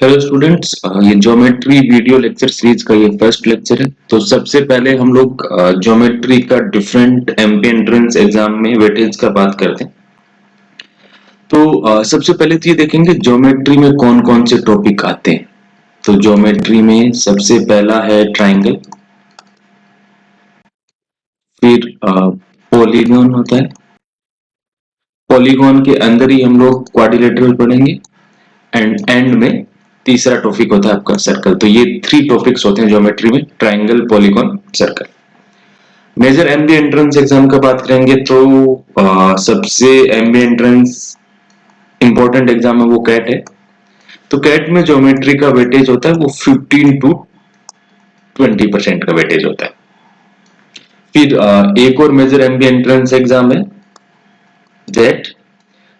Hello students, ये geometry video lecture series का ये फर्स्ट लेक्चर है। तो सबसे पहले हम लोग ज्योमेट्री का डिफरेंट एमपी एंट्रेंस एग्जाम में वेटेज का बात करते हैं। तो सबसे पहले तो ये देखेंगे ज्योमेट्री में कौन कौन से टॉपिक आते हैं। तो ज्योमेट्री में सबसे पहला है ट्राइंगल, फिर पॉलीगॉन होता है। पॉलीगॉन के अंदर ही हम लोग क्वाड्रिलेटरल पढ़ेंगे एंड एंड में तीसरा टॉपिक होता है आपका सर्कल। तो ये थ्री टॉपिक्स होते हैं ज्योमेट्री में, triangle, polygon, circle. Major MB entrance exam का बात करेंगे तो सबसे एमबी एंट्रेंस इंपॉर्टेंट एग्जाम है वो कैट है। तो कैट में ज्योमेट्री का वेटेज होता है वो 15 to 20% का वेटेज होता है। फिर एक और मेजर एमबी एंट्रेंस एग्जाम है जेट।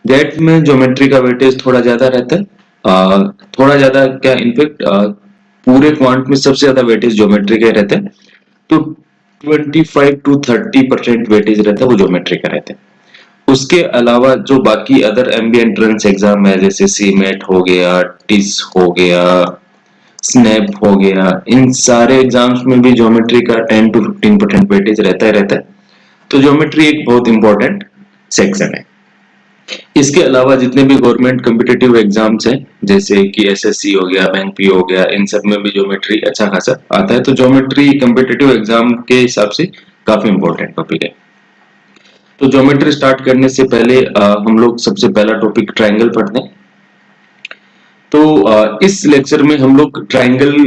जेट में ज्योमेट्री का वेटेज थोड़ा ज्यादा रहता है। थोड़ा ज्यादा क्या, इनफेक्ट पूरे क्वांट में सबसे ज्यादा वेटेज ज्योमेट्री का रहता है। तो 25 to 30% वेटेज रहता है वो ज्योमेट्री का रहता है। उसके अलावा जो बाकी अदर एमबी एंट्रेंस एग्जाम है जैसे सीमेट हो गया, टिस हो गया, स्नैप हो गया, इन सारे एग्जाम्स में भी ज्योमेट्री का 10 to 15% वेटेज रहता है। तो ज्योमेट्री एक बहुत इंपॉर्टेंट सेक्शन है। इसके अलावा जितने भी गवर्नमेंट कॉम्पिटिटिव एग्जाम्स हैं जैसे कि एसएससी हो गया, बैंक पी हो गया, इन सब में भी ज्योमेट्री अच्छा खासा आता है। तो ज्योमेट्री कॉम्पिटिटिव एग्जाम के हिसाब से काफी इंपॉर्टेंट टॉपिक है। तो ज्योमेट्री स्टार्ट करने से पहले हम लोग सबसे पहला टॉपिक ट्राइंगल पढ़ते हैं। तो इस लेक्चर में हम लोग ट्राइंगल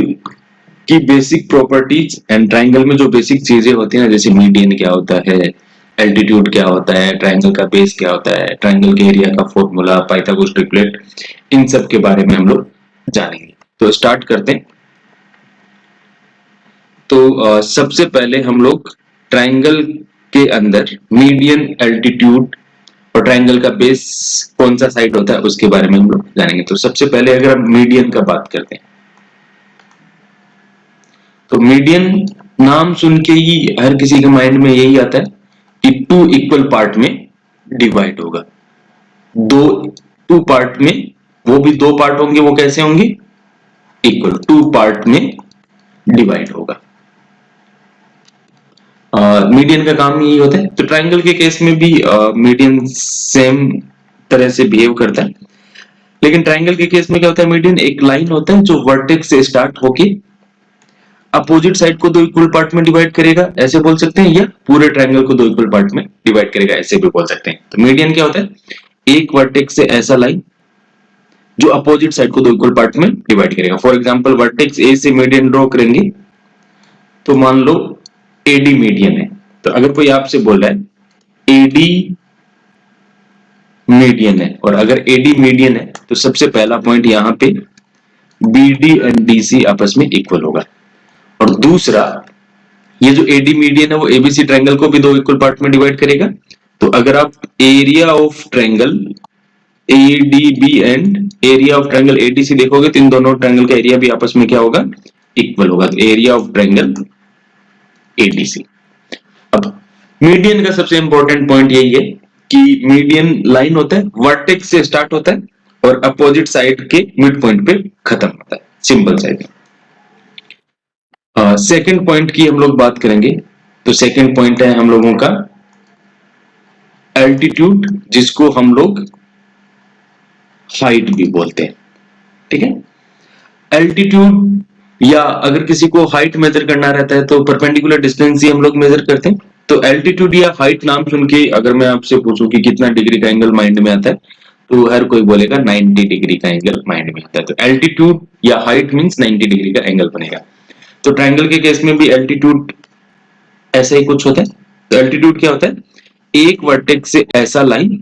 की बेसिक प्रॉपर्टीज एंड ट्राइंगल में जो बेसिक चीजें होती हैं जैसे मीडियन क्या होता है, एल्टीट्यूड क्या होता है, ट्राइंगल का बेस क्या होता है, ट्राइंगल के एरिया का फॉर्मूला, पाइथागोरस ट्रिपलेट, इन सब के बारे में हम लोग जानेंगे। तो स्टार्ट करते हैं। तो सबसे पहले हम लोग ट्राइंगल के अंदर मीडियन, एल्टीट्यूड और ट्राइंगल का बेस कौन सा साइड होता है उसके बारे में हम लोग जानेंगे। तो सबसे पहले अगर हम मीडियन का बात करते हैं तो मीडियन नाम सुन के ही हर किसी के माइंड में यही आता है कि टू इक्वल पार्ट में डिवाइड होगा। दो टू पार्ट में, वो भी दो पार्ट होंगे, वो कैसे होंगे? इक्वल, टू पार्ट में डिवाइड होगा। मीडियन का काम यही होता है। तो ट्राइंगल के केस में भी मीडियन सेम तरह से बिहेव करता है, लेकिन ट्राइंगल के केस में क्या होता है, मीडियन एक लाइन होता है जो वर्टेक्स से स्टार्ट होके अपोजिट साइड को दो इक्वल पार्ट में डिवाइड करेगा, ऐसे बोल सकते हैं, या पूरे ट्राइंगल को दो इक्वल पार्ट में डिवाइड करेगा, ऐसे भी बोल सकते हैं। तो मीडियन क्या होता है, एक वर्टेक्स से ऐसा लाइन जो अपोजिट साइड को दो इक्वल पार्ट में डिवाइड करेगा। फॉर एग्जांपल वर्टेक्स ए से मीडियन ड्रॉ करेंगे तो मान लो एडी मीडियन है। तो अगर कोई आपसे बोल रहा है एडी मीडियन है, और अगर एडी मीडियन है तो सबसे पहला पॉइंट यहाँ पे बीडी एंड डीसी आपस में इक्वल होगा। और दूसरा, ये जो एडी मीडियन है वो एबीसी ट्रायंगल को भी दो इक्वल पार्ट में डिवाइड करेगा। तो अगर आप area of triangle ADB and area of triangle ADC देखोगे तो इन दोनों ट्रायंगल का एरिया भी आपस में क्या होगा, इक्वल होगा। तो एरिया ऑफ ट्रायंगल एडीसी। अब मीडियन का सबसे इंपॉर्टेंट पॉइंट यही है कि मीडियन लाइन होता है, वर्टेक्स से स्टार्ट होता है और अपोजिट साइड के मिड पॉइंट पे खत्म होता है, सिंपल साइड। सेकंड पॉइंट की हम लोग बात करेंगे। तो सेकंड पॉइंट है हम लोगों का एल्टीट्यूड, जिसको हम लोग हाइट भी बोलते हैं। ठीक है, एल्टीट्यूड, या अगर किसी को हाइट मेजर करना रहता है तो परपेंडिकुलर डिस्टेंस ही हम लोग मेजर करते हैं। तो एल्टीट्यूड या हाइट नाम सुन के अगर मैं आपसे पूछूं कि कितना डिग्री का एंगल माइंड में आता है तो हर कोई बोलेगा 90 डिग्री का एंगल माइंड में आता है। तो एल्टीट्यूड या हाइट मींस 90 डिग्री का एंगल बनेगा। तो ट्रायंगल के केस में भी एल्टीट्यूड ऐसा ही कुछ होता है। तो एल्टीट्यूड क्या होता है, एक वर्टेक्स से ऐसा लाइन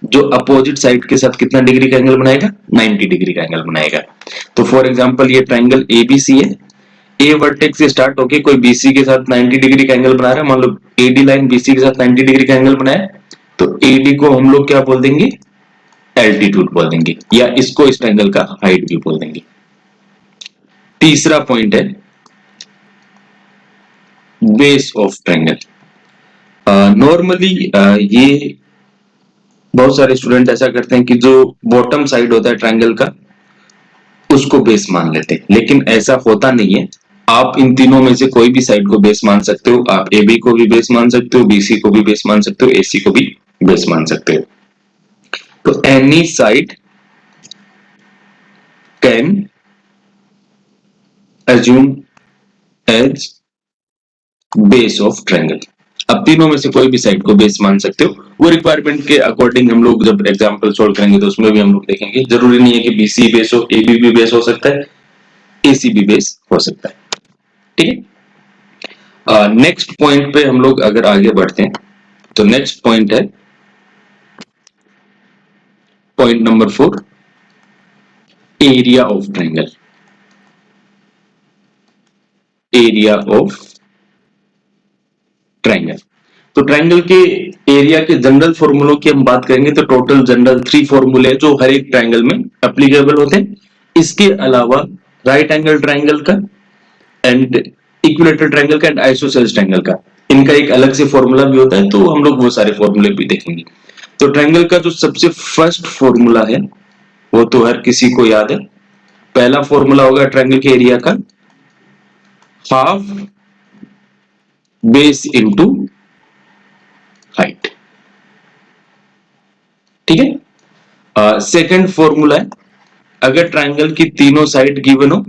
जो अपोजिट साइड के साथ कितना डिग्री का एंगल बनाएगा, 90 डिग्री का एंगल बनाएगा। तो फॉर एग्जांपल ये ट्रायंगल एबीसी है, ए वर्टेक्स से स्टार्ट होके कोई बीसी के साथ 90 डिग्री का एंगल बना रहा है। मान लो एडी लाइन बीसी के साथ 90 डिग्री का एंगल बनाया, तो एडी को हम लोग क्या बोल देंगे, एल्टीट्यूड बोल देंगे, या इसको इस ट्रायंगल का हाइट भी बोल देंगे। तीसरा पॉइंट है बेस ऑफ ट्रायंगल। नॉर्मली ये बहुत सारे स्टूडेंट ऐसा करते हैं कि जो बॉटम साइड होता है ट्रायंगल का उसको बेस मान लेते हैं, लेकिन ऐसा होता नहीं है। आप इन तीनों में से कोई भी साइड को बेस मान सकते हो। आप ए बी को भी बेस मान सकते हो, बीसी को भी बेस मान सकते हो, एसी को भी बेस मान सकते हो। तो any side can assume as base of triangle. अब तीनों में से कोई भी साइड को बेस मान सकते हो। वो रिक्वायरमेंट के अकॉर्डिंग हम लोग जब एग्जांपल सॉल्व करेंगे तो उसमें भी हम लोग देखेंगे। जरूरी नहीं है कि बीसी बेस हो, एबी भी बेस हो सकता है, एसी भी बेस हो सकता है। ठीक है, नेक्स्ट पॉइंट पे हम लोग अगर आगे बढ़ते हैं तो नेक्स्ट पॉइंट है point number 4, area of triangle. Area of triangle, तो ट्रायंगल के एरिया के जनरल फॉर्मूलों की हम बात करेंगे तो टोटल जनरल 3 फॉर्मूले जो हर एक ट्रायंगल में एप्लीकेबल होते हैं। इसके अलावा राइट एंगल ट्रायंगल का एंड इक्विलेटरल ट्रायंगल का एंड आइसोसेलेस ट्रायंगल का, इनका एक अलग से फॉर्मूला भी होता है, तो हम लोग वो सारे फॉर्मूले भी देखेंगे। तो ट्रायंगल का जो सबसे फर्स्ट फॉर्मूला है वो तो हर किसी को याद है। पहला फॉर्मूला होगा ट्रायंगल के एरिया का, हाफ बेस इनटू हाइट। ठीक है, सेकंड फॉर्मूला है, अगर ट्रायंगल की तीनों साइड गिवन हो,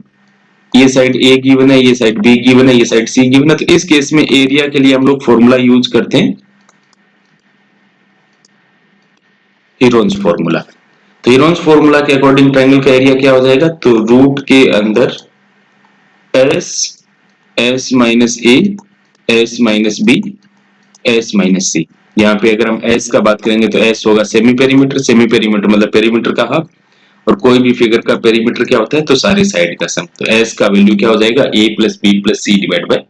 ये साइड ए गिवन है, ये साइड बी गिवन है, ये साइड सी गिवन है, तो इस केस में एरिया के लिए हम लोग फॉर्मूला यूज करते हैं हीरोन्स फॉर्मूला। तो हीरोन्स फॉर्मूला के अकॉर्डिंग ट्रायंगल का एरिया क्या हो जाएगा, तो रूट के अंदर S, S minus A, S minus B, S minus C. यहाँ पे अगर हम एस का बात करेंगे तो एस होगा सेमी पेरीमीटर, सेमी पेरीमीटर मतलब पेरीमीटर का हाफ, और कोई भी फिगर का पेरीमीटर क्या होता है, तो सारे साइड का सम। तो एस का वैल्यू क्या हो जाएगा, A plus B plus C divide by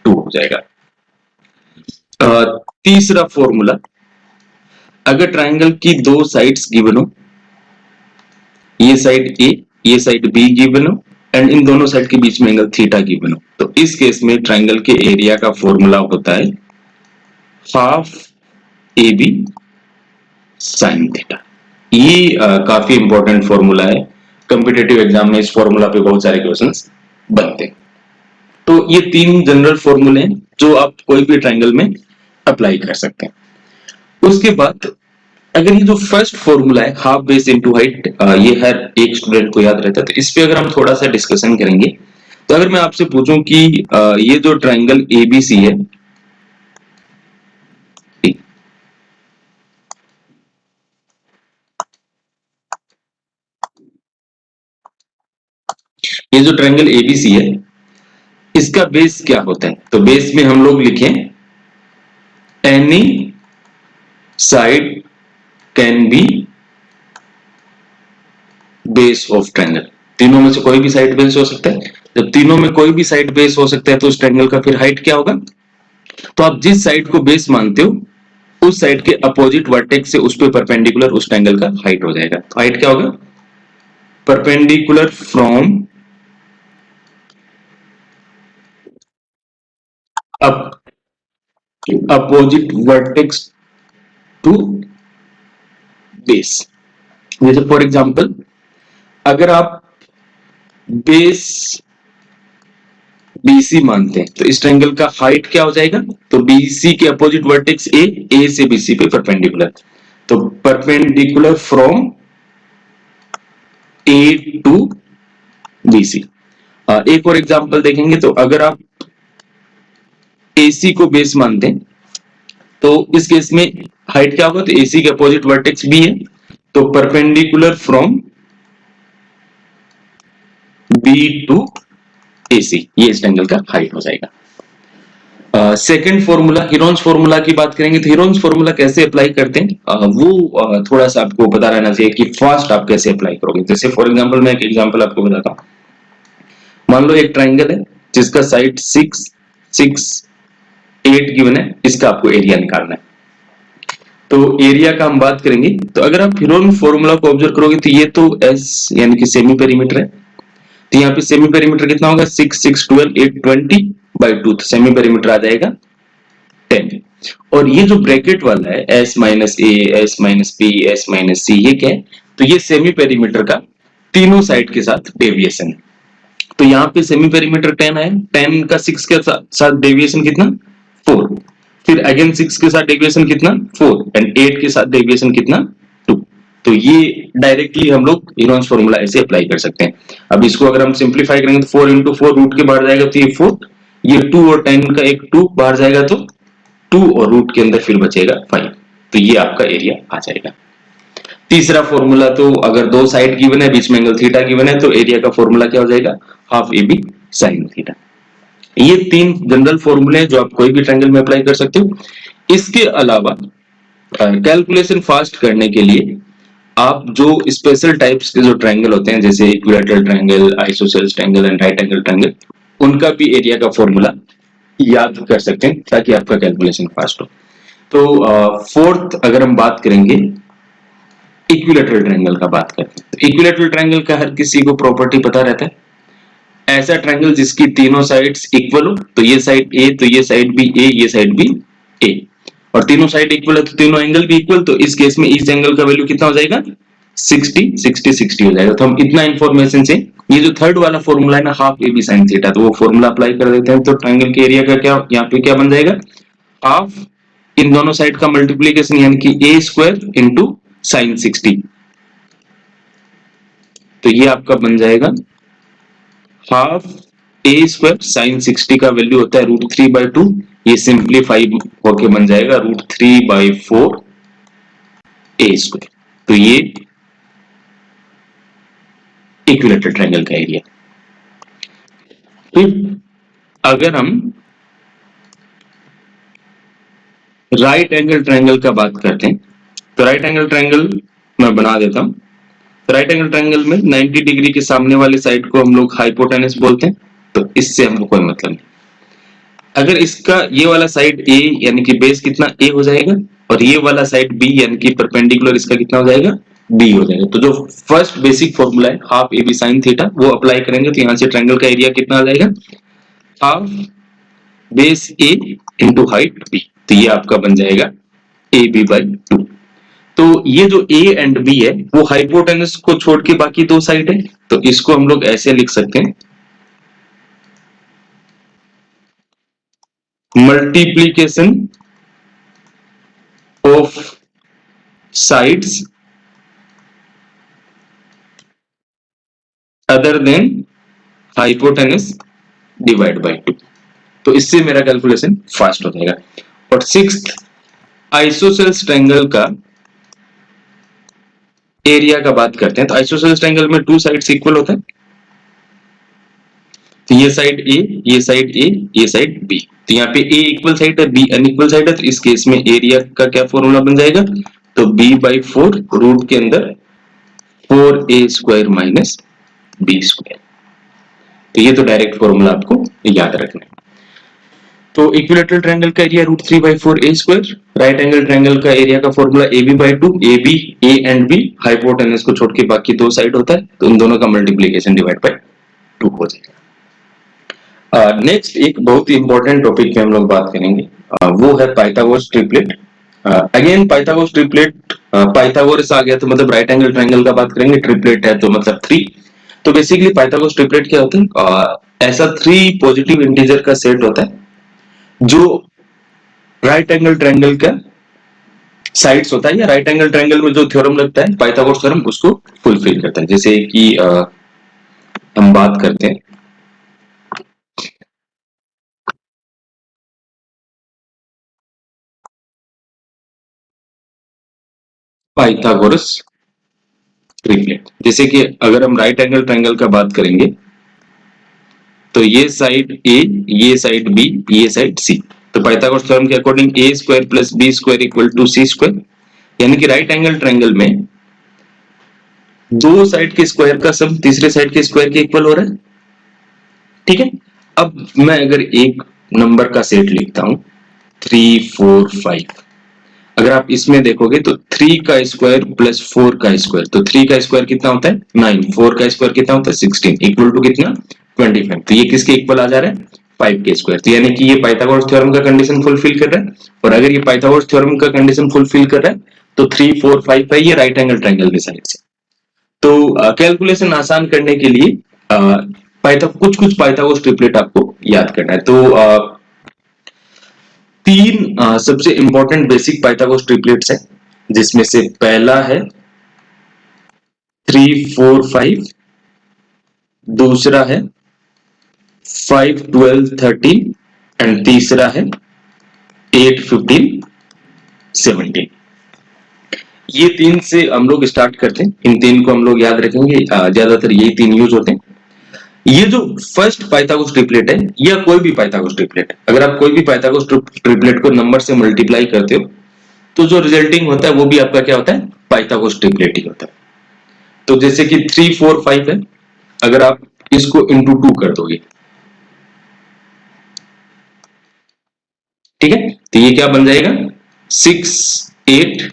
2 हो जाएगा। तीसरा फॉर्मूला, अगर ट्रायंगल की दो साइड्स गिवन हो, ये साइड ए, ये साइड बी गिवन हो, एंड इन दोनों साइड के बीच में एंगल थीटा गिवन हो, तो इस केस में ट्रायंगल के एरिया का फॉर्मूला होता है half A B sine theta. ये काफी इंपॉर्टेंट फॉर्मूला है, कॉम्पिटिटिव एग्जाम में इस फॉर्मूला पे बहुत सारे क्वेश्चंस बनते हैं। तो ये 3 जनरल फॉर्मूले हैं जो आप कोई भी ट्रायंगल में अप्लाई कर सकते हैं। उसके बाद अगर ये जो फर्स्ट फॉर्मूला है हाफ बेस इनटू हाइट, ये हर एक स्टूडेंट को याद रहता है, तो इस पे अगर हम थोड़ा सा डिस्कशन करेंगे, तो अगर मैं आपसे पूछूं कि ये जो ट्रायंगल एबीसी है, ये जो ट्रायंगल एबीसी है इसका बेस क्या होता है, तो बेस में हम लोग लिखें any side can be base of triangle. तीनों में से कोई भी साइड बेस हो सकता है। जब तीनों में कोई भी साइड बेस हो सकता है तो उस ट्रायंगल का फिर हाइट क्या होगा, तो आप जिस साइड को बेस मानते हो उस साइड के अपोजिट वर्टेक्स से उस पे परपेंडिकुलर उस ट्रायंगल का हाइट हो जाएगा। तो हाइट क्या होगा, perpendicular from opposite vertex to base. जैसे फॉर एग्जांपल अगर आप बेस BC मानते हैं तो इस ट्रायंगल का हाइट क्या हो जाएगा, तो BC के अपोजिट वर्टेक्स A से BC पे परपेंडिकुलर, तो perpendicular from A to BC। एक और एग्जांपल देखेंगे, तो अगर आप AC को बेस मानते हैं तो इस केस में हाइट क्या होगा, तो AC के अपोजिट वर्टेक्स B है, तो perpendicular from B to AC, ये इस ट्रायंगल का हाइट हो जाएगा। सेकंड फॉर्मूला हीरोन्स फॉर्मूला की बात करेंगे, तो हीरोन्स फॉर्मूला कैसे अप्लाई करते हैं, वो थोड़ा सा आपको पता रहना चाहिए कि फास्ट आप कैसे अप्लाई करोगे। जैसे फॉर एग्जांपल मैं एक एग्जांपल आपको बताता हूं, मान लो एक ट्रायंगल है जिसका साइड 6, 6, 8 गिवन है, इसका आपको एरिया निकालना है। तो एरिया का हम बात करेंगे, तो अगर आप हीरोन फॉर्मूला को ऑब्जर्व करोगे तो ये तो S यानी कि सेमी पेरीमीटर है, तो यहाँ पे सेमी पेरीमीटर कितना होगा, 6, 6, 12, 8, 20 बाई 2, तो सेमी पेरीमीटर आ जाएगा 10। और ये जो ब्रैकेट वाला है S minus A, S minus B, S minus C, ये क्या है, तो ये सेमी पेरीमीटर का तीनों साइड के साथ डेविएशन है। तो यहाँ पे सेमी पेरीमीटर 10 है, 10 का 6 के साथ डेविएशन कितना 4, फिर अगेन 6 के साथ डेविएशन कितना 4 एंड 8 के साथ डेविएशन कितना 2। तो ये डायरेक्टली हम लोग इरॉन्स फॉर्मूला ऐसे अप्लाई कर सकते हैं। अब इसको अगर हम सिंप्लीफाई करेंगे तो 4 into 4 रूट के बाहर जाएगा तो ये 4, ये 2 और 10 का एक 2 बाहर जाएगा तो 2 और रूट के अंदर फिर बचेगा 5। तो ये आपका एरिया आ जाएगा। तीसरा फॉर्मूला, तो अगर दो साइड गिवन है, बीच में एंगल थीटा गिवन है, तो एरिया का फॉर्मूला क्या हो जाएगा half A B sine theta. ये तीन जनरल फॉर्मूले हैं जो आप कोई भी ट्रायंगल में अप्लाई कर सकते हो। इसके अलावा कैलकुलेशन फास्ट करने के लिए आप जो स्पेशल टाइप्स के जो ट्रायंगल होते हैं, जैसे equilateral triangle, isosceles triangle and right angle triangle, उनका भी एरिया का फॉर्मूला याद कर सकते हैं ताकि आपका कैलकुलेशन फास्ट हो। तो फोर्थ अगर हम बात करेंगे इक्विलैटरल ट्रायंगल का बात करते हैं, तो इक्विलैटरल ट्रायंगल का हर किसी को प्रॉपर्टी पता रहता है, ऐसा ट्रायंगल जिसकी तीनों साइड्स इक्वल हो, तो ये साइड ए, तो ये साइड भी ए, ये साइड भी ए, और तीनों साइड इक्वल है तो तीनों एंगल भी इक्वल, तो इस केस में इस एंगल का वैल्यू कितना हो जाएगा 60 60 60 हो जाएगा। तो हम इतना इंफॉर्मेशन से ये जो थर्ड वाला फॉर्मूला है ना half A B sine theta, तो वो फॉर्मूला अप्लाई कर देते हैं, तो ट्रायंगल के एरिया का क्या यहाँ पे क्या बन जाएगा हाफ इन दोनों साइड का मल्टीप्लीकेशन यानी कि ए स्क्वायर इंटू साइन 60, तो ये आपका बन जाएगा हाफ ए स्क्वायर साइन 60 का वैल्यू होता है √3/2, ये सिंप्लीफाई होके बन जाएगा √3/4 ए स्क्वायर। तो ये इक्विलैटरल ट्रायंगल का एरिया। फिर अगर हम राइट एंगल ट्रायंगल का बात करते हैं, तो राइट एंगल ट्रायंगल मैं बना देता हूं। तो राइट एंगल ट्रायंगल में 90 डिग्री के सामने वाले साइड को हम लोग हाइपोटेनस बोलते हैं, तो इससे हमको कोई मतलब नहीं। अगर इसका ये वाला साइड ए यानी कि बेस कितना ए हो जाएगा, और ये वाला साइड बी यानी कि परपेंडिकुलर इसका कितना हो जाएगा बी हो जाएगा। तो जो फर्स्ट बेसिक फॉर्मूला है half A B sine theta वो अप्लाई करेंगे, तो यहाँ से ट्रायंगल का एरिया कितना आ जाएगा हाफ बेस ए इंटू हाइट बी, तो ये आपका बन जाएगा ए बी बाई 2। तो ये जो ए एंड बी है वो हाइपोटेनस को छोड़ के बाकी दो साइड है, तो इसको हम लोग ऐसे लिख सकते हैं multiplication of sides other than hypotenuse divide by 2, तो इससे मेरा कैलकुलेशन फास्ट हो जाएगा। और सिक्स्थ आइसोसेलेस ट्रायंगल का एरिया का बात करते हैं, तो आइसोसेलेस ट्रायंगल में टू साइड्स इक्वल होता है, तो ये साइड ए, ये साइड ए, ये साइड बी, तो यहाँ पे ए इक्वल साइड है बी अनइक्वल साइड है, तो इस केस में एरिया का क्या फॉर्मूला बन जाएगा, तो b/4 रूट के अंदर 4a square minus B square. तो ये तो डायरेक्ट फॉर्मूला आपको याद रखना है। तो इक्विलैटरल ट्रायंगल का area √3/4 a square, right angle triangle का एरिया का formula ab/2, ab a and b hypotenuse को छोड़ के बाकी दो साइड होता है, तो उन दोनों का मल्टीप्लिकेशन डिवाइड बाय 2 हो जाएगा। नेक्स्ट एक बहुत ही इंपॉर्टेंट टॉपिक पे हम लोग बात करेंगे, वो है Pythagoras triplet. Again Pythagoras triplet, Pythagoras आ गया तो मतलब राइट एंगल ट्रायंगल का बात करेंगे, ट्रिपलेट है तो मतलब 3। तो बेसिकली पाइथागोरस ट्रिपलेट क्या होता है, ऐसा 3 पॉजिटिव इंटीजर का सेट होता है जो राइट एंगल ट्रायंगल का साइड्स होता है, या राइट एंगल ट्रायंगल में जो थ्योरम लगता है पाइथागोरस थ्योरम उसको फुलफिल करता है। जैसे कि हम बात करते हैं पाइथागोरस ट्रिपलेट, जैसे कि अगर हम राइट एंगल ट्रायंगल का बात करेंगे तो ये साइड ए, ये साइड बी, ये साइड सी, तो पाइथागोरस थ्योरम के according a square plus b square equal to c square, यानी कि राइट एंगल ट्रायंगल में दो साइड के स्क्वायर का सम तीसरे साइड के स्क्वायर के इक्वल हो रहा है, ठीक है। अब मैं अगर एक नंबर का सेट लिखता हूं 3 4 5, अगर आप इसमें देखोगे तो 3 का स्क्वायर प्लस 4 का स्क्वायर, तो 3 का स्क्वायर कितना होता है 9, 4 का स्क्वायर कितना होता है 16, इक्वल टू कितना 25, तो ये किसके इक्वल आ जा रहा है 5 के स्क्वायर, तो यानी कि ये पाइथागोरस थ्योरम का कंडीशन फुलफिल कर रहा है। और अगर ये पाइथागोरस थ्योरम का कंडीशन फुलफिल कर रहा है तो 3 4 5 है ये राइट एंगल ट्रायंगल के साइड से। तो कैलकुलेशन आसान करने के लिए कुछ पाइथागोरस ट्रिपलेट आपको याद करना है। तो तीन सबसे इंपॉर्टेंट बेसिक पाइथागोरस ट्रिपलेट्स हैं, जिसमें से पहला है 3 4 5, दूसरा है 5 12 13 एंड तीसरा है 8 15 17। ये तीन से हम लोग स्टार्ट करते हैं, इन तीन को हम लोग याद रखेंगे, ज्यादातर यही तीन यूज होते हैं। ये जो फर्स्ट पाइथागोरस ट्रिपलेट है या कोई भी पाइथागोरस ट्रिपलेट है, अगर आप कोई भी पाइथागोरस ट्रिपलेट को नंबर से मल्टीप्लाई करते हो तो जो रिजल्टिंग होता है वो भी आपका क्या होता है, पाइथागोरस ट्रिपलेट ही होता है। तो जैसे कि 3 4 5 है, अगर आप इसको इंटू 2 कर दोगे, ठीक है, तो ये क्या बन जाएगा 6 8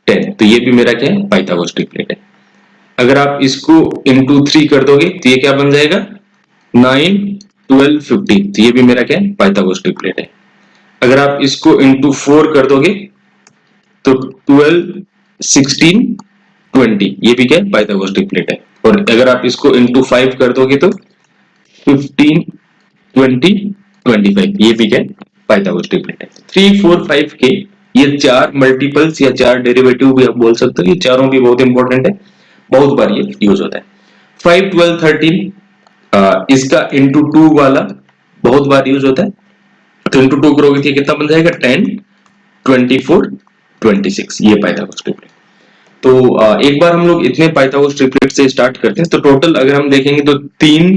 10, तो ये भी मेरा क्या है, पाइथागोरस ट्रिपलेट है। अगर आप इसको इंटू 3 कर दोगे तो ये क्या बन जाएगा 9 12 15, तो ये भी मेरा क्या है, पाइथागोरस ट्रिपलेट है। अगर आप इसको इंटू 4 कर दोगे तो 12 16 20, ये भी क्या है, पाइथागोरस ट्रिपलेट है। और अगर आप इसको इंटू 5 कर दोगे तो 15 20 25, ये भी क्या है, पाइथागोरस ट्रिपलेट है। 3 4 5 के ये चार मल्टीपल्स या चार डेरिवेटिव भी आप बोल सकते हो, ये चारों भी बहुत इंपॉर्टेंट है, बहुत बार ये यूज होता है। 5 12 13 इसका इंटू 2 वाला बहुत बार यूज होता है, तो इंटू 2 करोगे तो कितना बन जाएगा 10 24 26, ये पाइथागोरस ट्रिपलेट। तो एक बार हम लोग इतने पाइथागोरस ट्रिपलेट से स्टार्ट करते हैं, तो टोटल अगर हम देखेंगे तो 3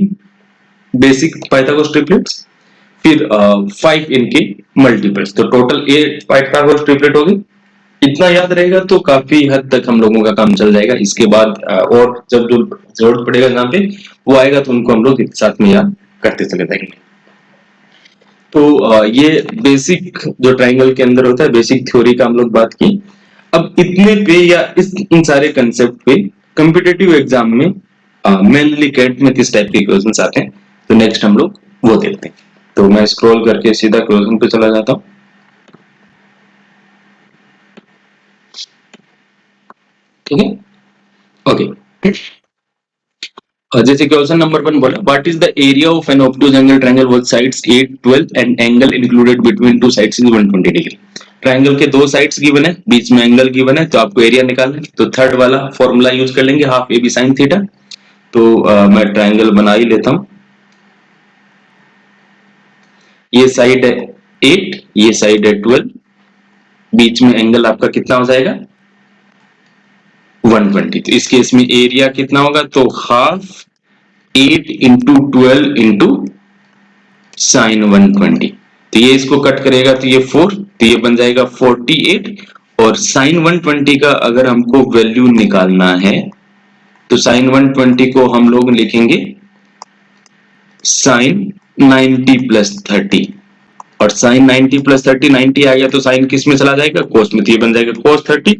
बेसिक पाइथागोरस ट्रिपलेट्स, फिर 5 इनके मल्टीपल्स, तो टोटल 8 पाइथागोरस ट्रिपलेट हो गए। इतना याद रहेगा तो काफी हद तक हम लोगों का काम चल जाएगा। इसके बाद और जब जो जरूरत पड़ेगा यहाँ पे वो आएगा तो उनको हम लोग साथ में याद करते चले जाएंगे। तो ये बेसिक जो ट्राइंगल के अंदर होता है, बेसिक थ्योरी का हम लोग बात की। अब इतने पे या इन सारे कंसेप्ट पे कॉम्पिटिटिव एग्जाम में मेनली कैट में किस टाइप के क्वेश्चंस आते हैं, तो नेक्स्ट हम लोग वो देखते हैं। तो मैं स्क्रॉल करके सीधा क्वेश्चन पे चला जाता हूँ। ठीक है, ओके। जैसे क्वेश्चन नंबर 1 बोला, what is the area of an obtuse angle triangle with sides 8 12 and angle included between two sides is 120 degree. Triangle के दो साइड्स गिवन है, बीच में एंगल गिवन है, तो आपको एरिया निकालना है। तो थर्ड वाला फॉर्मूला यूज कर लेंगे, half A B sine theta. तो मैं ट्रायंगल बना ही लेता हूं। ये साइड है 8, ये साइड है 12, बीच में एंगल आपका कितना हो जाएगा 120। तो इस केस में एरिया कितना होगा, तो हाफ 8 इंटू 12 इंटू साइन 120। तो ये इसको कट करेगा तो ये 4, तो ये बन जाएगा 48। और साइन 120 का अगर हमको वैल्यू निकालना है तो साइन 120 को हम लोग लिखेंगे साइन 90 प्लस 30। और साइन 90 प्लस 30, 90 आ गया तो साइन किस में चला जाएगा, कोस में, तो ये बन जाएगा कोस 30।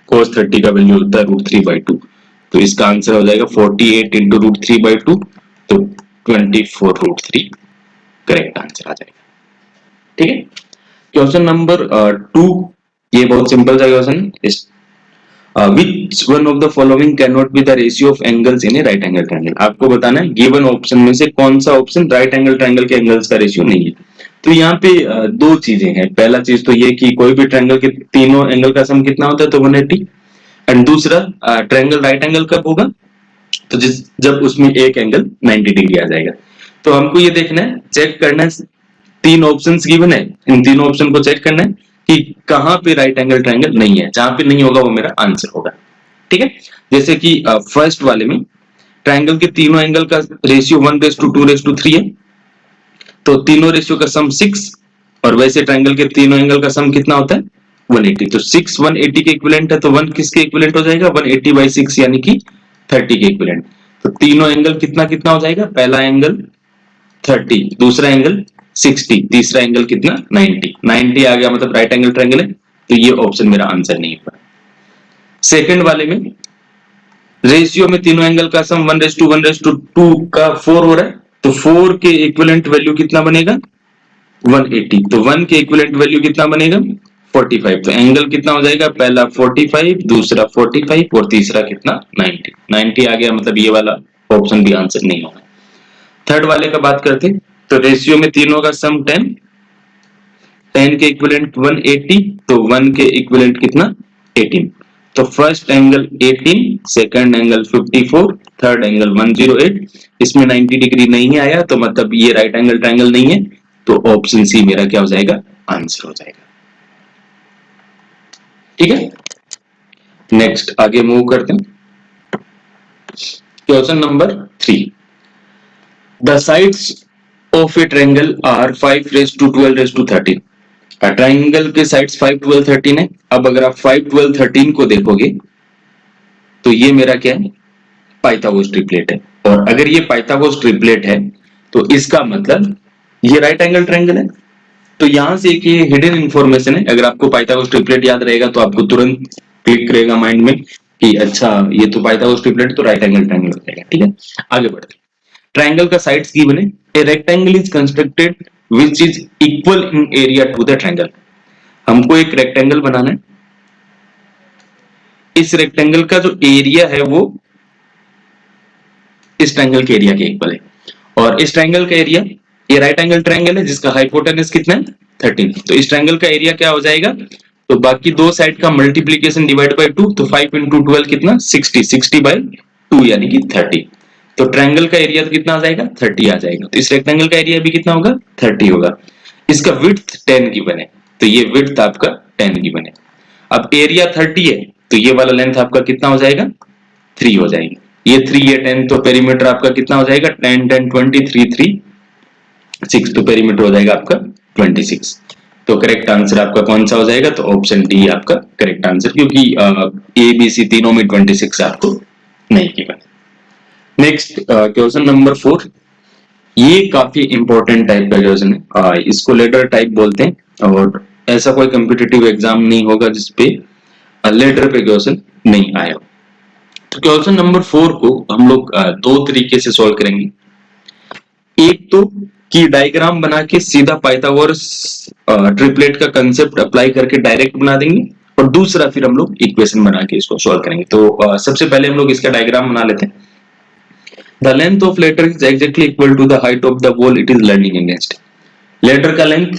कोस 30 का वैल्यू होता है √3/2, तो इसका आंसर हो जाएगा 48 इंटू √3/2, तो 24√3 करेक्ट आंसर आ जाएगा। ठीक है, क्वेश्चन नंबर 2, ये बहुत सिंपल सा क्वेश्चन है। which one of the following cannot be the ratio of angles in a right angle triangle। आपको बताना है गिवन ऑप्शन में से कौन सा ऑप्शन राइट एंगल ट्रायंगल के एंगल्स का रेशियो नहीं है। तो यहाँ पे दो चीजें हैं। पहला चीज तो ये कि कोई भी ट्रायंगल के तीनों एंगल का सम कितना होता है, तो 180। एंड दूसरा, ट्रायंगल राइट एंगल कब होगा, तो जब उसमें एक एंगल 90 डिग्री आ जाएगा। तो हमको ये देखना है, चेक करना है, तीन ऑप्शंस गिवन है, इन तीनों ऑप्शन को चेक करना है कि कहां पे राइट एंगल ट्रायंगल नहीं है। जहां पे नहीं होगा वो मेरा आंसर होगा। ठीक है, जैसे कि फर्स्ट वाले में ट्रायंगल के तीनों एंगल का रेशियो 1:2:3 है, तो तीनों रेशियो का सम 6। और वैसे ट्रायंगल के तीनों एंगल का सम कितना होता है 180। तो 6 180 के इक्विवेलेंट है, तो 1 किसके इक्विवेलेंट हो जाएगा 180/6 यानी कि 30 के इक्विवेलेंट। तो तीनों एंगल कितना कितना हो जाएगा, पहला एंगल 30, दूसरा एंगल 60, तीसरा एंगल कितना 90। 90 आ गया मतलब राइट एंगल ट्रायंगल है, तो ये ऑप्शन मेरा आंसर नहीं होगा। सेकंड वाले में रेशियो में तीनों एंगल का सम 1:1:2 का 4 हो रहा है, तो 4 के इक्विवेलेंट वैल्यू कितना बनेगा 180। तो 1 के इक्विवेलेंट वैल्यू कितना बनेगा 45। तो एंगल कितना हो जाएगा, पहला 45, दूसरा 45 और तीसरा कितना 90। 90 आ गया, मतलब ये वाला ऑप्शन भी आंसर नहीं होगा। थर्ड वाले का बात करते हैं, तो रेशियो में तीनों का सम 10, 10 के इक्विवेलेंट 180, तो 1 के इक्विवेलेंट कितना 18। तो first angle 18, second angle 54, third angle 108। इसमें 90 डिग्री नहीं आया, तो मतलब ये राइट एंगल ट्रायंगल नहीं है, तो ऑप्शन सी मेरा क्या हो जाएगा, आंसर हो जाएगा। ठीक है, नेक्स्ट आगे मूव करते हैं। Question number 3, the sides of a triangle are 5 is to 12 is to 13। Triangle के साइड्स 5 12 13 है। अब अगर आप 5 12 13 को देखोगे तो ये मेरा क्या है, पाइथागोरस ट्रिपलेट है। और अगर ये पाइथागोरस ट्रिपलेट है तो इसका मतलब ये राइट एंगल ट्रायंगल है। तो यहां से एक ये हिडन इंफॉर्मेशन है, अगर आपको पाइथागोरस ट्रिपलेट याद रहेगा तो आपको तुरंत क्लिक करेगा माइंड में कि अच्छा ये तो पाइथागोरस ट्रिपलेट तो राइट एंगल ट्रायंगल हो जाएगा। ठीक है, आगे बढ़ते हैं। ट्रायंगल का साइड्स गिवन है, a rectangle is constructed which is equal in area to the triangle. हमको एक रेक्टेंगल बनाना है, इस रेक्टेंगल का जो एरिया है वो इस ट्रायंगल के एरिया के इक्वल है। और इस ट्रायंगल का एरिया, ये राइट एंगल ट्रायंगल है जिसका हाइपोटेनस कितना है 13। तो इस ट्रायंगल का एरिया क्या हो जाएगा, तो बाकी दो साइड का मल्टीप्लीकेशन डिवाइड बाय 2, तो 5 into 12 कितना 60, 60 by 2 यानी कि 30। तो ट्रायंगल का एरिया तो कितना आ जाएगा 30 आ जाएगा। तो इस रेक्टेंगल का एरिया भी कितना होगा 30 होगा। इसका विड्थ 10 गिवन है, तो ये विड्थ आपका 10 गिवन है। अब एरिया 30 है तो ये वाला लेंथ आपका कितना हो जाएगा 3 हो जाएगी। ये 3 ये 10, तो पेरीमीटर आपका कितना हो जाएगा 10 10 20 3 3 6, तो पेरीमीटर हो जाएगा आपका 26। तो करेक्ट आंसर आपका कौन सा हो जाएगा, तो ऑप्शन डी आपका करेक्ट आंसर, क्योंकि ए बी सी तीनों में 26 आपको नहीं गिवन। नेक्स्ट क्वेश्चन नंबर 4, ये काफी इंपॉर्टेंट टाइप का क्वेश्चन है, इसको लेटर टाइप बोलते हैं। और ऐसा कोई कॉम्पिटिटिव एग्जाम नहीं होगा जिसपे लेटर पे क्वेश्चन नहीं आया। तो क्वेश्चन नंबर 4 को हम लोग दो तरीके से सॉल्व करेंगे। एक तो कि डायग्राम बना के सीधा पाइथागोरस ट्रिपलेट का कंसेप्ट अप्लाई करके डायरेक्ट बना देंगे, और दूसरा फिर हम लोग इक्वेशन बना के इसको सॉल्व करेंगे। तो सबसे पहले हम लोग इसका डायग्राम बना लेते हैं। The length of ladder is exactly equal to the height of the wall it is leaning against. Ladder का लेंथ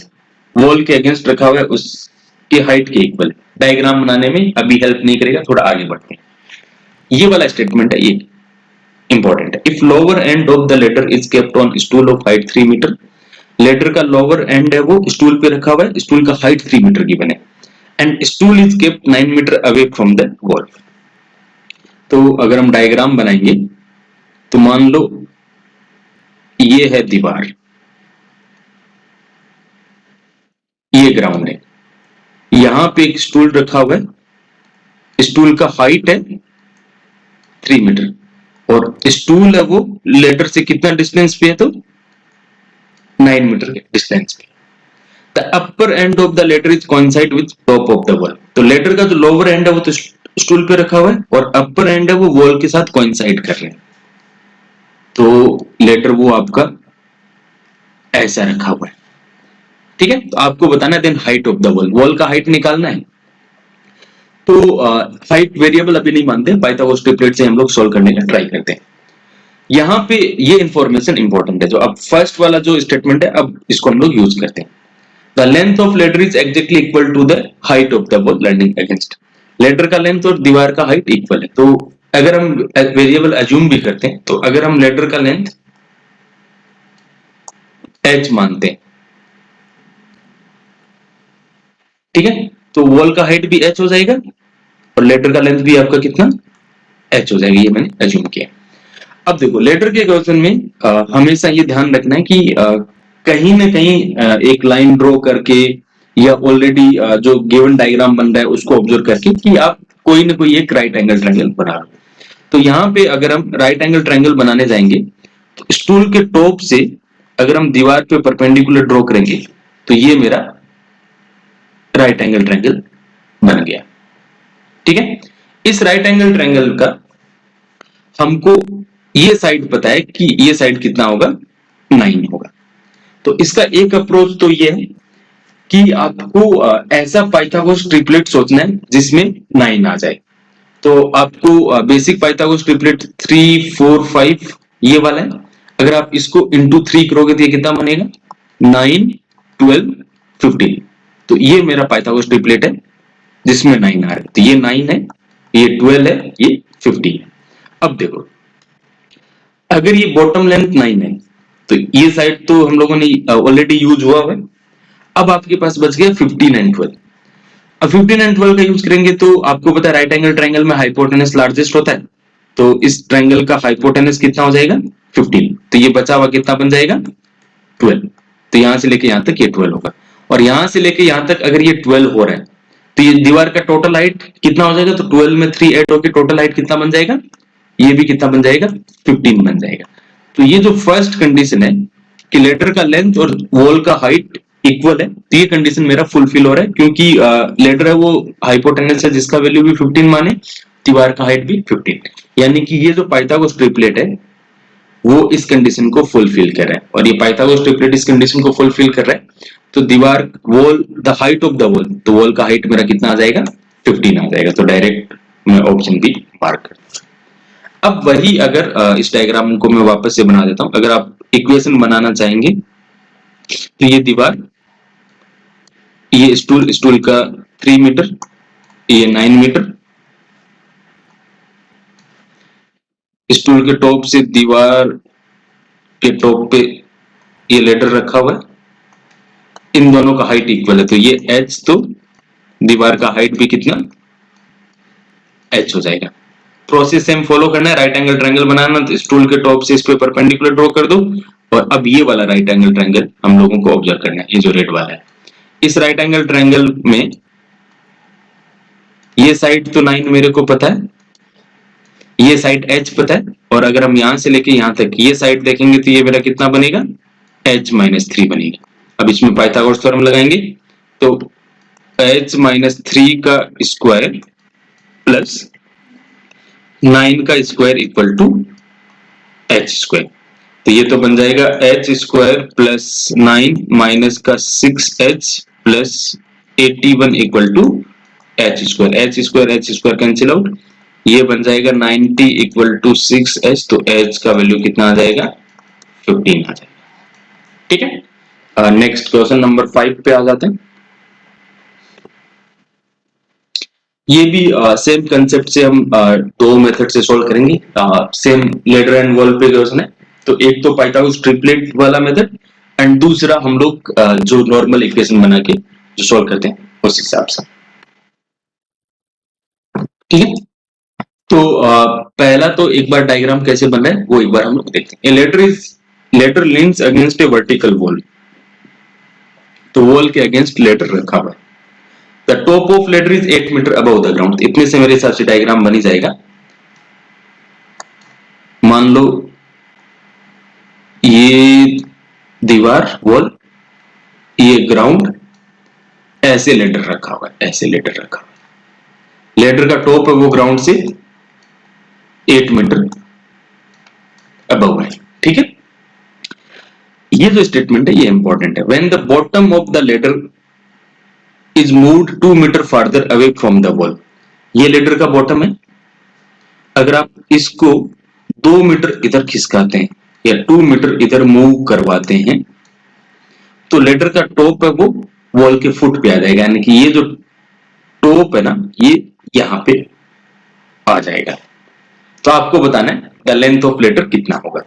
वॉल के अगेंस्ट रखा हुआ है, उसके हाइट के इक्वल। डायग्राम बनाने में अभी हेल्प नहीं करेगा, थोड़ा आगे बढ़ते हैं। ये वाला स्टेटमेंट है, ये इंपॉर्टेंट है। If lower end of the ladder is kept on stool of height 3 metre, ladder का लोअर एंड है वो स्टूल पे रखा हुआ है, स्टूल का हाइट 3 मीटर की बने, and stool is kept 9 metre away from the wall. तो अगर हम डायग्राम बनाएंगे तो मान लो ये है दीवार, ये ग्राउंड है, यहां पे एक स्टूल रखा हुआ है, स्टूल का हाइट है 3 मीटर, और स्टूल है वो लेटर से कितना डिस्टेंस पे है, तो 9 मीटर के डिस्टेंस पे। The upper end of the ladder is coincide with top of the wall. तो लेटर का जो लोअर एंड है वो तो स्टूल पे रखा हुआ है, और अपर एंड है वो वॉल के साथ कोइंसाइड कर रहे हैं। तो लेटर वो आपका ऐसा रखा हुआ है। ठीक है, तो आपको बताना है then height of the wall, wall का हाइट निकालना है। तो हाइट वेरिएबल अभी नहीं मानते, पाइथागोरस ट्रिपलेट से हम लोग सोल्व करने का ट्राई करते हैं। यहाँ पे ये इंफॉर्मेशन इंपॉर्टेंट है, जो अब फर्स्ट वाला जो स्टेटमेंट है, अब इसको हम लोग यूज करते हैं। The length of ladder is exactly equal to the height of the wall leaning against. Ladder का लेंथ और दीवार का हाइट इक्वल है। तो अगर हम वेरिएबल अज्यूम भी करते हैं, तो अगर हम लेटर का लेंथ h मानते हैं, ठीक है, तो वॉल का हाइट भी h हो जाएगा, और लेटर का लेंथ भी आपका कितना h हो जाएगा, ये मैंने अज्यूम किया। अब देखो लेटर के क्वेश्चन में हमेशा ये ध्यान रखना है कि कहीं ना कहीं एक लाइन ड्रॉ करके या ऑलरेडी जो गिवन डायग्राम बन रहा है उसको ऑब्जर्व करके कि आप कोई ना कोई एक राइट एंगल ट्रायंगल बना लो। तो यहाँ पे अगर हम राइट एंगल ट्रायंगल बनाने जाएंगे, तो स्टूल के टॉप से अगर हम दीवार पे परपेंडिकुलर ड्रॉ करेंगे तो ये मेरा राइट एंगल ट्रायंगल बन गया। ठीक है, इस राइट एंगल ट्रायंगल का हमको ये साइड पता है कि ये साइड कितना होगा 9 होगा। तो इसका एक अप्रोच तो ये है कि आपको ऐसा पाइथागोरस ट्रिपलेट सोचना है जिसमें 9 आ जाए। तो आपको बेसिक पाइथागोरस ट्रिपलेट 3 4 5 ये वाला है। अगर आप इसको इंटू 3 करोगे तो ये कितना बनेगा? 9 12 15। तो ये मेरा पाइथागोरस ट्रिपलेट है जिसमें 9 आ रहा है। तो ये 9 है, ये 12 है, ये 15 है। अब देखो, अगर ये बॉटम लेंथ 9 है तो ये साइड तो हम लोगों ने ऑलरेडी यूज हुआ है। अब आपके पास बच गया 15 एंड 12। अब 15 एंड 12 का यूज करेंगे तो आपको पता है राइट एंगल ट्रायंगल में हाइपोटेनस लार्जेस्ट होता है। तो इस ट्रायंगल का हाइपोटेनस कितना हो जाएगा? 15। तो ये बचा हुआ कितना बन जाएगा? 12। तो यहां से लेके यहां तक ये 12 होगा। और यहां से लेके यहां तक अगर ये 12 हो रहा है तो ये दीवार का टोटल हाइट कितना हो जाएगा? तो 12 में 3 ऐड होकर टोटल हाइट कितना बन जाएगा? ये भी कितना बन जाएगा? 15 बन जाएगा। तो ये जो फर्स्ट कंडीशन है कि लेटर का लेंथ और वॉल का हाइट इक्वल है, तो ये कंडीशन मेरा फुलफिल हो रहा है क्योंकि लेटर है वो हाइपोटेनस है जिसका वैल्यू भी 15 माने, दीवार का हाइट भी 15। यानी कि ये जो पाइथागोरस ट्रिपलेट है वो इस कंडीशन को फुलफिल कर रहा है। और ये पाइथागोरस ट्रिपलेट इस कंडीशन को फुलफिल कर रहा है तो दीवार wall the height of the wall, तो वॉल का हाइट मेरा कितना आ जाएगा? 15 आ जाएगा। तो डायरेक्ट मैं ऑप्शन बी मार्क कर। अब वही अगर इस डायग्राम को मैं वापस से बना देता हूं, अगर आप इक्वेशन बनाना चाहेंगे तो ये दीवार, ये स्टूल का 3 मीटर, ये 9 मीटर, स्टूल के टॉप से दीवार के टॉप पे ये लेटर रखा हुआ है, इन दोनों का हाइट इक्वल है तो ये h, तो दीवार का हाइट भी कितना? h हो जाएगा। प्रोसेस सेम फॉलो करना है, राइट एंगल ट्रायंगल बनाना, तो स्टूल के टॉप से इस पे परपेंडिकुलर ड्रॉ कर दो। और अब ये वाला राइट एंगल ट्रायंगल हम लोगों को ऑब्जर्व करना है, ये जो रेड वाला है। इस राइट एंगल ट्रायंगल में ये साइड तो 9 मेरे को पता है, ये साइड h पता है, और अगर हम यहां से लेके यहां तक ये साइड देखेंगे तो ये मेरा कितना बनेगा? h - 3 बनेगा। अब इसमें पाइथागोरस थ्योरम लगाएंगे तो h - 3 का स्क्वायर प्लस 9 का square equal to h square. तो ये तो बन जाएगा h स्क्वायर प्लस 9 माइनस का 6h plus 81 equal to h square. h square cancel out, ये बन जाएगा 90 इक्वल टू 6h। तो h का वैल्यू कितना आ जाएगा? 15 आ जाएगा। ठीक है, नेक्स्ट क्वेश्चन नंबर 5 पे आ जाते हैं। ये भी सेम कंसेप्ट से हम दो मेथड से सॉल्व करेंगे। सेम लेटर एंड वॉल पे क्वेश्चन है, तो एक तो पाइथागोरस ट्रिपलेट वाला मेथड एंड दूसरा हम लोग जो नॉर्मल इक्वेशन बना के जो सॉल्व करते हैं उस हिसाब से। ठीक है, तो पहला तो एक बार डायग्राम कैसे बन रहा है वो एक बार हम लोग देखते हैं। Ladder leans against a vertical wall, तो वॉल के अगेंस्ट लेटर रखा हुआ है। The top of ladder is 8 metre above the ground. इतने से मेरे हिसाब से डायग्राम बनी जाएगा। मान लो ये दीवार वॉल, ये ग्राउंड, ऐसे लेटर रखा हुआ है, ऐसे लेटर रखा हुआ है। लेटर का टॉप है वो ग्राउंड से 8 मीटर अबव है। ठीक है, ये जो स्टेटमेंट है ये इंपॉर्टेंट है। When the bottom of the ladder is moved 2 metre farther away from the wall, ये लेटर का बॉटम है। अगर आप इसको 2 मीटर इधर खिसकाते हैं या 2 मीटर इधर मूव करवाते हैं तो लेटर का टॉप है वो वॉल के फुट पे आ जाएगा। यानी कि ये जो टॉप है ना ये यहां पे आ जाएगा। तो आपको बताना है द लेंथ ऑफ लेटर कितना होगा।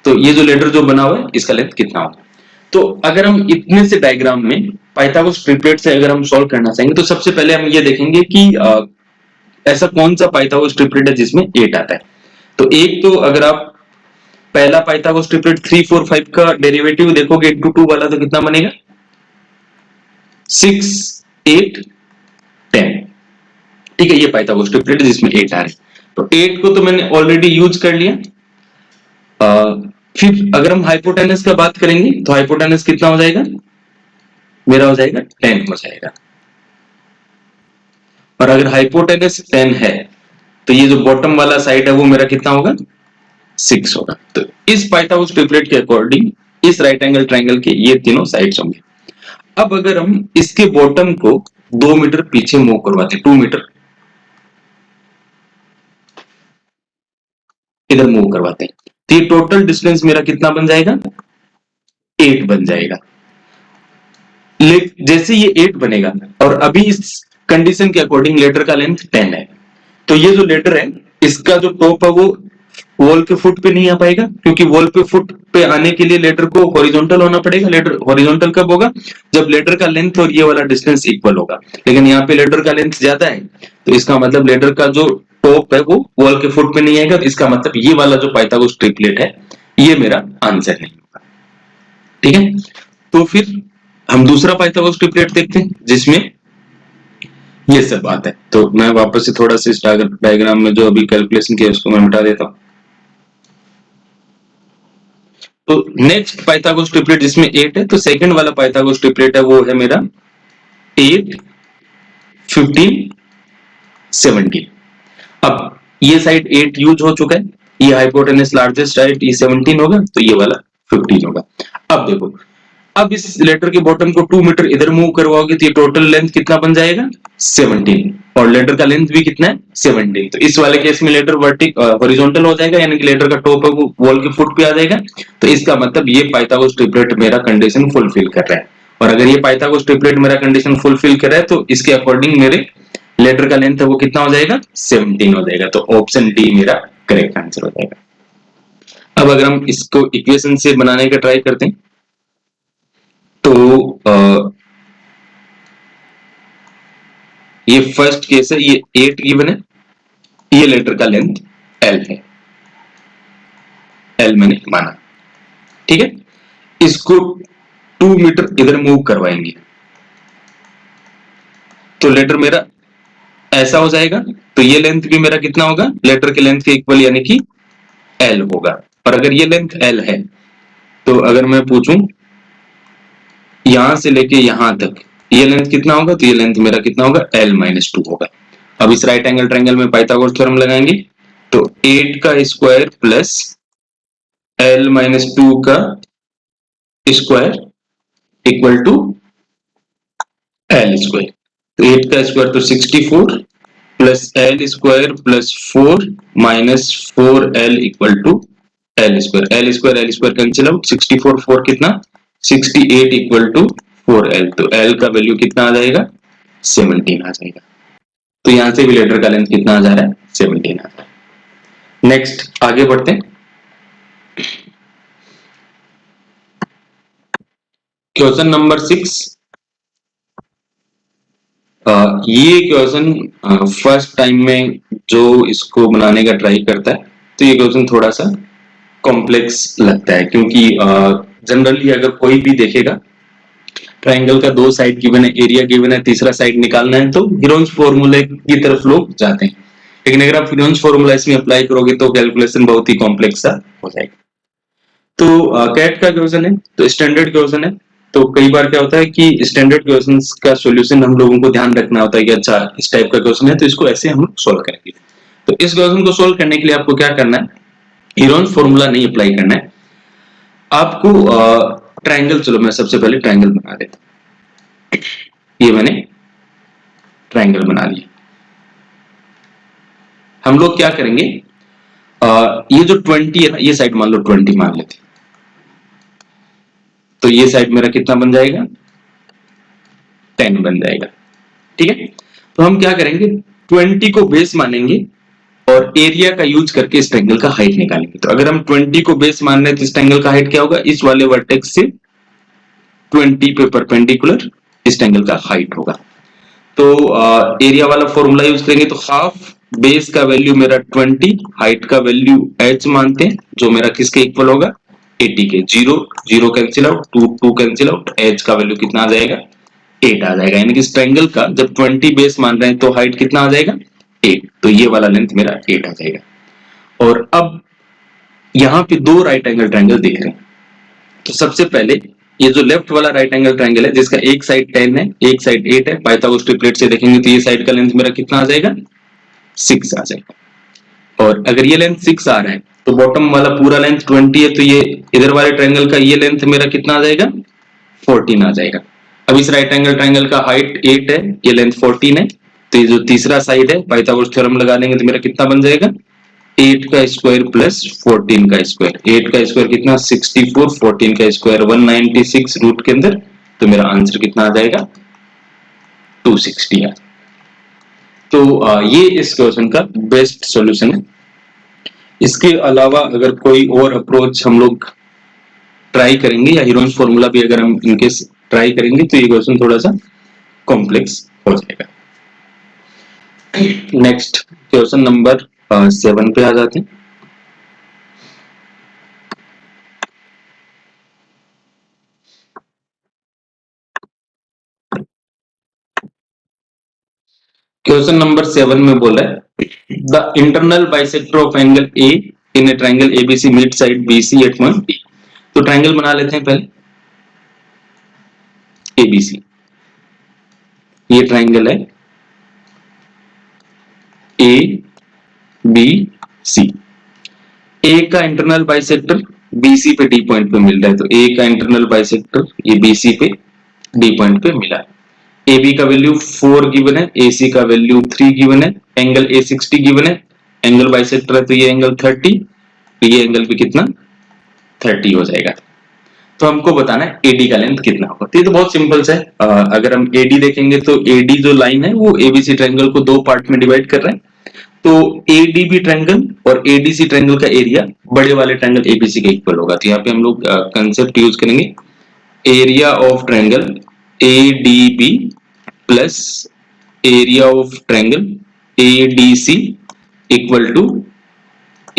तो ये जो लेटर जो बना हुआ है इसका लेंथ कितना होगा। तो अगर हम इतने से डायग्राम में पाइथागोरस ट्रिपलेट से अगर हम सॉल्व करना चाहेंगे तो सबसे पहले हम ये देखेंगे कि ऐसा कौन सा पाइथागोरस ट्रिपलेट है जिसमें 8 आता है। तो एक तो अगर आप पहला पाइथागोरस ट्रिपलेट 3 4 5 का डेरिवेटिव देखोगे इंटू 2 वाला तो कितना बनेगा? 6 8 10। ठीक है, ये पाइथागोरस ट्रिपलेट है जिसमें 8 आ रहे हैं। तो 8 को तो मैंने ऑलरेडी यूज कर लिया। फिर अगर हम हाइपोटेनस का बात करेंगे तो हाइपोटेनस कितना हो जाएगा? मेरा हो जाएगा 10 हो जाएगा। और अगर हाइपोटेनस 10 है तो ये जो बॉटम वाला साइड है वो मेरा कितना होगा? 6 होगा। तो इस पाइथागोरस ट्रिपलेट के अकॉर्डिंग इस राइट एंगल ट्रायंगल के ये तीनों साइड्स होंगे। अब अगर हम इसके बॉटम को 2 मीटर पीछे मूव करवाते हैं, 2 मीटर इधर मूव करवाते हैं, तो ये टोटल डिस्टेंस मेरा कितना बन जाएगा, 8 बन जाएगा। जैसे ये 8 बनेगा और अभी इस कंडीशन के अकॉर्डिंग लेटर का लेंथ 10 है, तो ये जो लेटर है इसका जो टॉप है वो वॉल के फुट पे नहीं आ पाएगा, क्योंकि वॉल पे फुट पे आने के लिए लेटर को हॉरिजॉन्टल होना पड़ेगा। लेटर हॉरिजॉन्टल कब होगा, जब लेटर का लेंथ और ये वाला डिस्टेंस इक्वल होगा। लेकिन यहाँ पे लेटर का लेंथ ज्यादा है, तो इसका मतलब लेटर का जो टॉप है वो वॉल के फुट पे नहीं आएगा, तो इसका मतलब ये वाला जो पाइथागोरस ट्रिपलेट है ये मेरा आंसर नहीं होगा। ठीक है, तो फिर हम दूसरा पाइथागोरस ट्रिपलेट देखते हैं जिसमें ये सब बात है। तो मैं वापस से थोड़ा सा इस डायग्राम में जो अभी कैलकुलेशन किया उसको मैं मिटा देता हूं। तो नेक्स्ट पाइथागोरस ट्रिपलेट जिसमें 8 है, तो सेकंड वाला पाइथागोरस ट्रिपलेट है वो है मेरा 8, 15, 17। अब ये साइड 8 यूज हो चुका है, ये हाइपोटेनस लार्जेस्ट साइड ये 17 होगा, तो ये वाला 15 होगा। अब देखो, अब इस लेटर के बॉटम को 2 मीटर इधर मूव करवाओगे तो ये टोटल लेंथ कितना बन जाएगा, 17, और लेटर का लेंथ भी कितना है, 17। तो इस वाले केस में लेटर हॉरिजॉन्टल हो जाएगा, यानी कि लेटर का टॉप है वो वॉल के फुट पे आ जाएगा। तो इसका मतलब ये पाइथागोरस ट्रिपलेट मेरा कंडीशन फुलफिल कर रहा है। और अगर ये पाइथागोरस ट्रिपलेट मेरा कंडीशन फुलफिल कर रहा है तो इसके अकॉर्डिंग मेरे लेटर का लेंथ है वो कितना हो जाएगा, 17 हो जाएगा। तो ऑप्शन डी मेरा करेक्ट आंसर हो जाएगा। अब अगर हम इसको इक्वेशन से बनाने का ट्राई करते हैं तो ये फर्स्ट केस है, ये 8 गिवन है, ये लेटर का लेंथ L है, L मैंने माना। ठीक है, इसको 2 मीटर इधर मूव करवाएंगे तो लेटर मेरा ऐसा हो जाएगा, तो ये लेंथ भी मेरा कितना होगा, लेटर के लेंथ के इक्वल, यानी कि L होगा। और अगर ये लेंथ L है तो अगर मैं पूछूं यहां से लेके यहां तक ये लेंथ कितना होगा, तो ये लेंथ मेरा कितना होगा, L-2 होगा। अब इस राइट एंगल ट्रायंगल में पाइथागोरस थ्योरम लगाएंगे, तो 8 का स्क्वायर प्लस L-2 का square equal to L square. तो 8 का स्क्वायर तो 64 plus L square plus 4 minus 4L equal to L square. L square cancel out, 64 4 कितना, 68 इक्वल टू 4L। तो L का वैल्यू कितना आ जाएगा, 17 आ जाएगा। तो यहां से भी लेटर का लेंथ कितना आ जा रहा है, 17 आ जा रहा है। नेक्स्ट आगे बढ़ते हैं, क्वेश्चन नंबर 6। ये क्वेश्चन फर्स्ट टाइम में जो इसको बनाने का ट्राई करता है तो ये क्वेश्चन थोड़ा सा कॉम्प्लेक्स लगता है, क्योंकि जनरली अगर कोई भी देखेगा ट्रायंगल का 2 साइड गिवन है, एरिया गिवन है, तीसरा साइड निकालना है तो हीरोन्स फॉर्मूले की तरफ लोग जाते हैं। लेकिन अगर आप हीरोन्स फॉर्मूला इसमें अप्लाई करोगे तो कैलकुलेशन बहुत ही कॉम्प्लेक्स सा हो जाएगा। तो कैट का क्वेश्चन है, तो स्टैंडर्ड क्वेश्चन है। तो कई बार क्या होता है कि स्टैंडर्ड क्वेश्चंस का सॉल्यूशन हम लोगों को ध्यान रखना होता है कि अच्छा इस टाइप का क्वेश्चन है तो इसको ऐसे हम सॉल्व करेंगे। तो इस क्वेश्चन को सॉल्व करने के लिए आपको क्या करना है, हीरोन्स फॉर्मूला नहीं अप्लाई करना है आपको। ट्रायंगल, चलो मैं सबसे पहले ट्रायंगल बना देता हूं। ये मैंने ट्रायंगल बना लिया। हम लोग क्या करेंगे, ये जो 20 है ना, ये साइड मान लो 20 मान लेते, तो ये साइड मेरा कितना बन जाएगा, 10 बन जाएगा। ठीक है, तो हम क्या करेंगे, 20 को बेस मानेंगे और एरिया का यूज करके इस ट्रायंगल का हाइट निकालेंगे। तो अगर हम 20 को बेस मान रहे हैं तो इस ट्रायंगल का हाइट क्या होगा, इस वाले वर्टेक्स से 20 पे परपेंडिकुलर इस ट्रायंगल का हाइट होगा। तो एरिया वाला फॉर्मूला यूज करेंगे, तो हाफ बेस का वैल्यू मेरा 20, हाइट का वैल्यू h मानते हैं जो मेरा किसके इक्वल होगा, 80 के। 0 0 cancel out, 2 2 cancel out, h का वैल्यू कितना आ जाएगा, 8 आ जाएगा। यानी कि इस ट्रायंगल का जब 20 बेस मान रहे हैं तो हाइट कितना आ जाएगा, 8। तो ये वाला लेंथ मेरा 8 आ जाएगा। और अब यहाँ पे 2 राइट एंगल ट्रायंगल देख रहे हैं, तो सबसे पहले ये जो लेफ्ट वाला राइट एंगल ट्रायंगल है जिसका एक साइड 10 है एक साइड 8 है, पाइथागोरस ट्रिपलेट से देखेंगे तो ये साइड का लेंथ मेरा कितना आ जाएगा, 6 आ जाएगा। और अगर ये लेंथ 6 आ रहा है तो बॉटम वाला पूरा लेंथ 20 है, तो ये इधर वाले ट्रायंगल का ये लेंथ मेरा कितना आ जाएगा, 14 आ जाएगा। अब इस राइट एंगल ट्राइंगल का हाइट 8 है, ये लेंथ 14 है, तो ये जो तीसरा साइड है पाइथागोरस थ्योरम लगा लेंगे तो मेरा कितना बन जाएगा 8 का स्क्वायर प्लस 14 का स्क्वायर। 8 का स्क्वायर कितना 64, 14 का स्क्वायर 196 रूट के अंदर, तो मेरा आंसर कितना आ जाएगा 260 आ। तो ये इस क्वेश्चन का बेस्ट सॉल्यूशन है। इसके अलावा अगर कोई और अप्रोच हम लोग ट्राई करेंगे या हीरोइंस फॉर्मूला भी अगर हम इनके ट्राई करेंगे तो ये क्वेश्चन थोड़ा सा कॉम्प्लेक्स हो जाएगा। नेक्स्ट क्वेश्चन नंबर 7 पे आ जाते हैं। क्वेश्चन नंबर 7 में बोला है the internal bisector of angle A in a triangle ABC meets side BC at point B. तो ट्रायंगल बना लेते हैं पहले एबीसी। ये ट्रायंगल है ए बी सी। ए का इंटरनल बाइसेक्टर बीसी पे डी पॉइंट पे मिल रहा है, तो ए का इंटरनल बाइसेक्टर ये बीसी पे डी पॉइंट पे मिला है। ए बी का वैल्यू 4 गिवन है, ए सी का वैल्यू 3 गिवन है, एंगल ए 60 गिवन है, एंगल बाइसेक्टर है तो ये एंगल 30, तो ये एंगल भी कितना 30 हो जाएगा। तो हमको बताना है एडी का लेंथ कितना होगा। तो ये तो बहुत सिंपल है। अगर हम एडी देखेंगे तो एडी जो लाइन है वो एबीसी ट्रायंगल को दो पार्ट में डिवाइड कर रहा है, तो एडीबी ट्रायंगल और एडीसी ट्रायंगल का एरिया बड़े वाले ट्रायंगल एबीसी के इक्वल होगा। तो यहाँ पे हम लोग कंसेप्ट यूज करेंगे area of triangle ADB plus area of triangle ADC equal to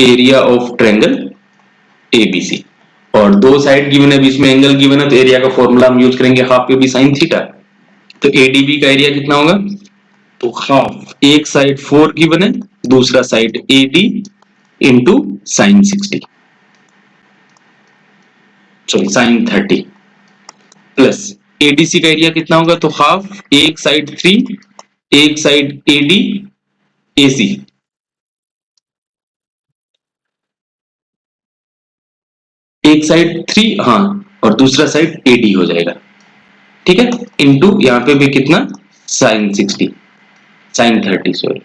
area of triangle ABC. और दो साइड गिवन है, बीच में एंगल गिवन है, तो एरिया का फॉर्मूला हम यूज करेंगे half A B sine theta. तो एडीबी का एरिया कितना होगा, तो हाफ, एक साइड 4 गिवन है, दूसरा side AD into sine 60 sorry sine 30 plus ADC का एरिया कितना होगा, तो हाफ, एक साइड 3, एक साइड एडी एसी, एक साइड 3 हाँ और दूसरा साइड एडी हो जाएगा, ठीक है, इंटू यहाँ पे भी कितना sine 60 sine 30 sorry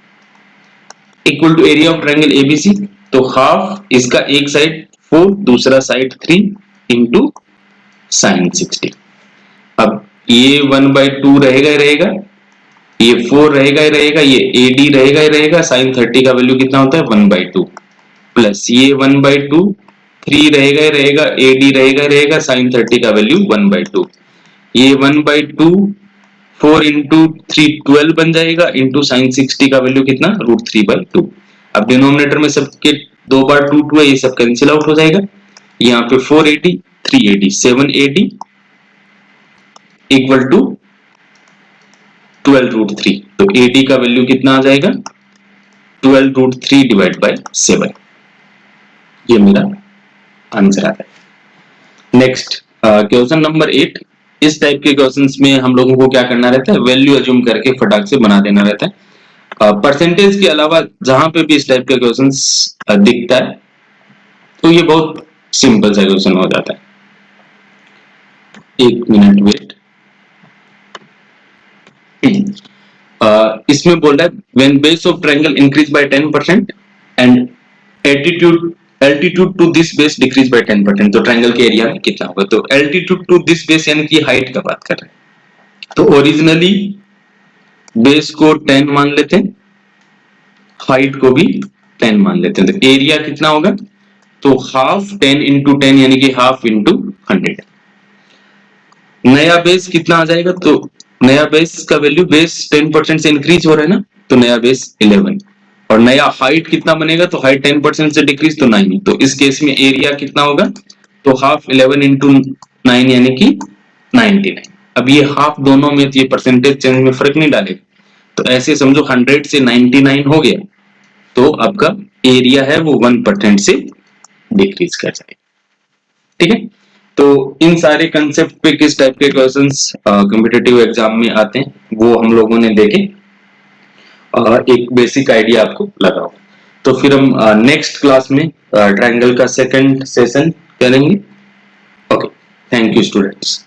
equal to area of triangle ABC. तो हाफ इसका एक साइड 4 दूसरा साइड 3 इंटू साइन 60। अब ये 1/2 रहेगा ही रहेगा, ये 4 रहेगा ही रहेगा, ये एडी रहेगा ही रहेगा, साइन 30 का वैल्यू कितना होता है 1/2 प्लस ये 1/2, 3 रहेगा ही रहेगा, एडी रहेगा ही रहेगा, साइन 30 का वैल्यू 1/2, ये 1/2 4 इंटू 3 12 बन जाएगा, इंटू साइन 60 का वैल्यू कितना √3/2। अब डिनोमिनेटर में सबके दो बार 2 2 है, ये सब कैंसिल आउट हो जाएगा, यहाँ पे 480 380 780 इक्वल टू 12√3। तो एडी का वैल्यू कितना आ जाएगा 12√3 डिवाइड बाय 7। ये मेरा आंसर आता है। Next question number 8। इस टाइप के क्वेश्चंस में हम लोगों को क्या करना रहता है, वैल्यू अज्यूम करके फटाक से बना देना रहता है। परसेंटेज के अलावा जहां पे भी इस टाइप के क्वेश्चंस दिखता है तो ये बहुत सिंपल सा क्वेश्चन हो जाता है। एक मिनट वेट। इसमें बोल रहा है when base of triangle increase by 10% and altitude to this base decrease by 10%, तो ट्रायंगल के एरिया में कितना होगा। तो एल्टीट्यूड टू दिस बेस यानी कि हाइट का बात कर रहे हैं, तो ओरिजिनली बेस को 10 मान लेते हैं, हाइट को भी 10 मान लेते हैं, तो एरिया कितना होगा, तो हाफ 10 इंटू 10 यानी कि हाफ इंटू 100। नया बेस कितना आ जाएगा, तो नया बेस का वैल्यू, बेस 10% से इंक्रीज हो रहा है ना, तो नया बेस 11, और नया हाइट कितना बनेगा, तो हाइट 10% से डिक्रीज तो 9, तो इस केस में एरिया कितना होगा, तो हाफ 11 इंटू 9 यानी कि 99। अब ये हाफ दोनों में ये परसेंटेज चेंज में फर्क नहीं डालेगा, तो ऐसे समझो 100 से 99 हो गया, तो आपका एरिया है वो 1% से डिक्रीज कर जाएगा, ठीक है। तो इन सारे कंसेप्ट पे किस टाइप के क्वेश्चंस कॉम्पिटिटिव एग्जाम में आते हैं वो हम लोगों ने देखे, एक बेसिक आइडिया आपको लगा हो। तो फिर हम नेक्स्ट क्लास में ट्रायंगल का सेकंड सेशन करेंगे। Okay, thank you students.